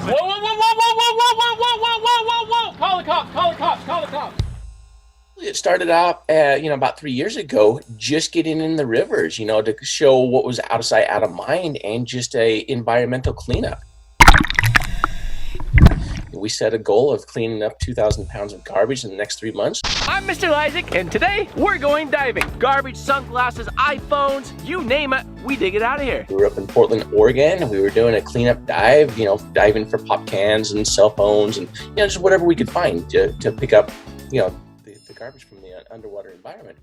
Whoa, whoa, whoa, whoa, whoa, whoa, whoa, whoa, whoa, whoa, whoa, whoa! Call the cops! Call the cops! Call the cops! It started out, about 3 years ago, just getting in the rivers, to show what was out of sight, out of mind, and just a environmental cleanup. We set a goal of cleaning up 2,000 pounds of garbage in the next 3 months. I'm Mr. Leisek, and today we're going diving. Garbage, sunglasses, iPhones, you name it, we dig it out of here. We were up in Portland, Oregon, and we were doing a cleanup dive, diving for pop cans and cell phones and, just whatever we could find to pick up, the garbage from the underwater environment.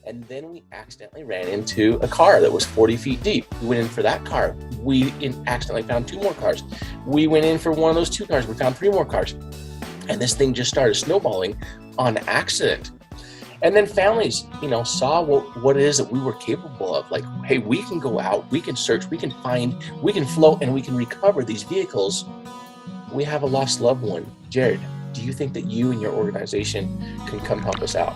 And then we accidentally ran into a car that was 40 feet deep. We went in for that car. We accidentally found 2 more cars. We went in for one of those 2 cars. We found 3 more cars. And this thing just started snowballing on accident. And then families, saw what it is that we were capable of. Like, hey, we can go out, we can search, we can find, we can float, and we can recover these vehicles. We have a lost loved one. Jared, do you think that you and your organization can come help us out?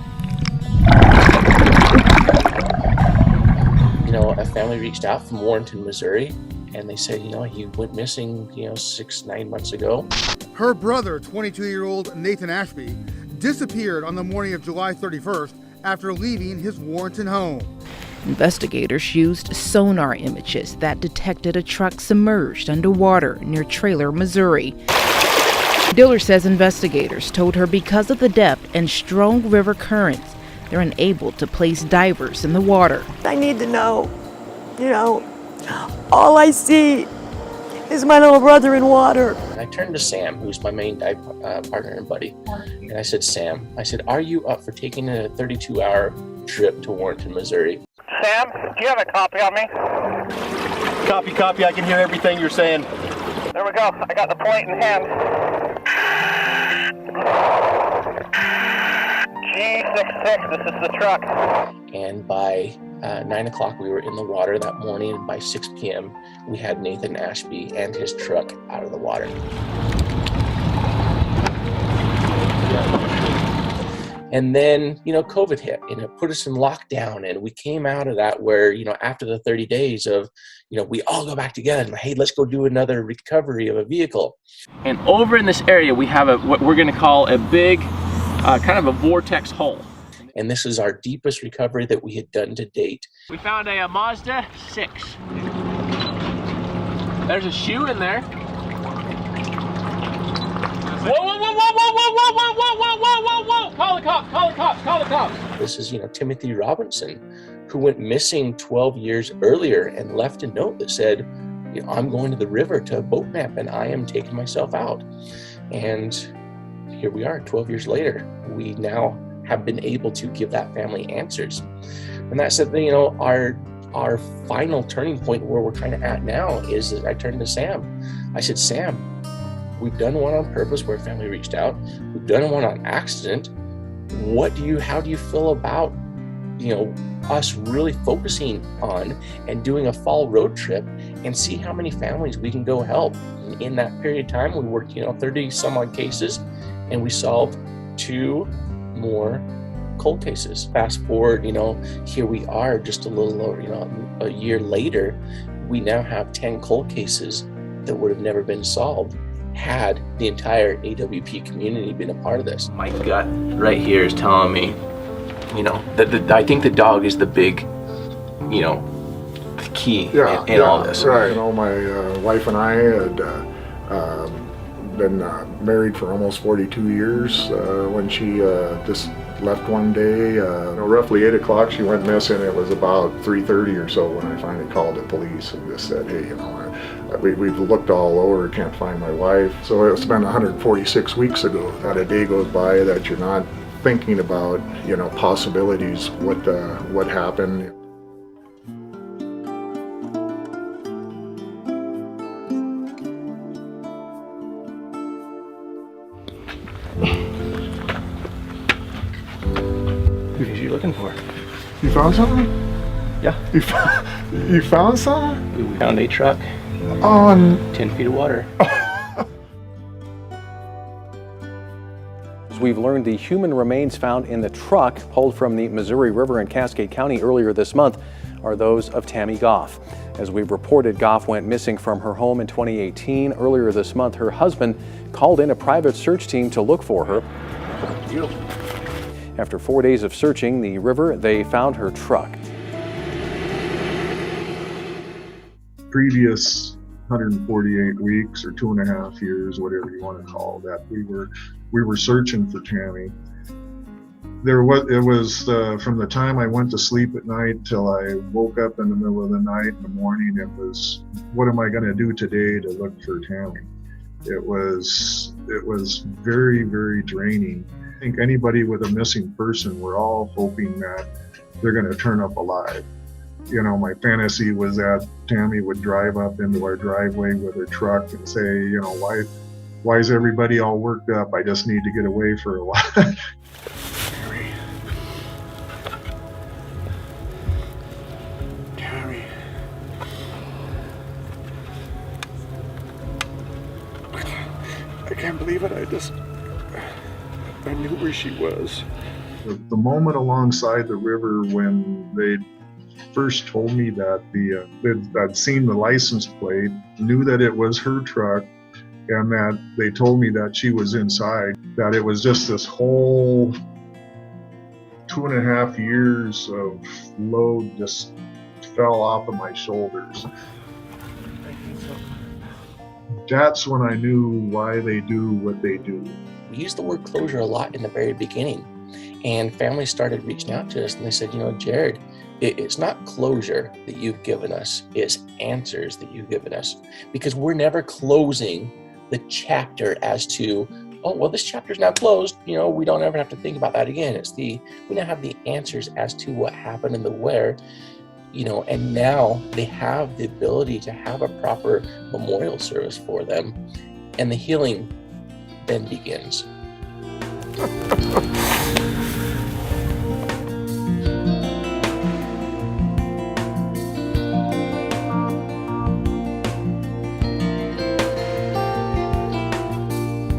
A family reached out from Warrenton, Missouri, and they said, he went missing, 6-9 months ago. Her brother, 22-year-old Nathan Ashby, disappeared on the morning of July 31st after leaving his Warrenton home. Investigators used sonar images that detected a truck submerged underwater near Trailer, Missouri. Diller says investigators told her because of the depth and strong river currents, they're unable to place divers in the water. I need to know, all I see is my little brother in water. And I turned to Sam, who's my main dive partner and buddy, and I said, Sam, are you up for taking a 32-hour trip to Warrenton, Missouri? Sam, do you have a copy on me? Copy, I can hear everything you're saying. There we go, I got the point in hand. G66, this is the truck. And by 9 o'clock, we were in the water that morning, and by 6 p.m., we had Nathan Ashby and his truck out of the water. And then, COVID hit, and it put us in lockdown, and we came out of that where, after the 30 days of, we all go back together and, hey, let's go do another recovery of a vehicle. And over in this area, we have what we're going to call a big, kind of a vortex hole. And this is our deepest recovery that we had done to date. We found a Mazda 6. There's a shoe in there. Whoa, whoa, whoa, whoa, whoa, whoa, whoa, whoa, whoa, whoa, whoa, whoa! Call the cops! Call the cops! Call the cops! This is, Timothy Robinson, who went missing 12 years earlier and left a note that said, I'm going to the river to boat ramp and I am taking myself out. And here we are, 12 years later. We now have been able to give that family answers. And that's that, our final turning point where we're kind of at now is that I turned to Sam. I said, Sam, we've done one on purpose where a family reached out. We've done one on accident. How do you feel about, us really focusing on and doing a fall road trip and see how many families we can go help? And in that period of time, we worked, 30 some odd cases, and we solved 2 more cold cases. Fast forward, here we are just a little over, a year later, we now have 10 cold cases that would have never been solved had the entire AWP community been a part of this. My gut right here is telling me, that I think the dog is the big, the key in all this. Right. My wife and I had been married for almost 42 years when she just left one day. Roughly 8 o'clock she went missing. It was about 3:30 or so when I finally called the police and just said, hey, we've looked all over, can't find my wife. So it's been 146 weeks ago. Not a day goes by that you're not thinking about, possibilities, what happened. Who are you looking for? You found something? Yeah. You found something? We found a truck. On 10 feet of water. We've learned the human remains found in the truck pulled from the Missouri River in Cascade County earlier this month are those of Tammy Goff. As we reported, Goff went missing from her home in 2018. Earlier this month, her husband called in a private search team to look for her. After 4 days of searching the river, they found her truck. Previous 148 weeks or 2.5 years, whatever you want to call that, we were searching for Tammy. It was from the time I went to sleep at night till I woke up in the middle of the night in the morning, it was, what am I going to do today to look for Tammy? It was very, very draining. I think anybody with a missing person, we're all hoping that they're going to turn up alive. You know, my fantasy was that Tammy would drive up into our driveway with her truck and say, you know, why is everybody all worked up? I just need to get away for a while. Tammy. I can't believe it. I knew where she was. The moment alongside the river when they first told me that I'd seen the license plate, knew that it was her truck, and that they told me that she was inside, that it was just this whole 2.5 years of load just fell off of my shoulders. That's when I knew why they do what they do. We used the word closure a lot in the very beginning, and families started reaching out to us and they said, you know, Jared, it's not closure that you've given us, it's answers that you've given us. Because we're never closing the chapter as to, oh, well, this chapter's now closed. You know, we don't ever have to think about that again. We now have the answers as to what happened and the where, you know, and now they have the ability to have a proper memorial service for them, and the healing then begins.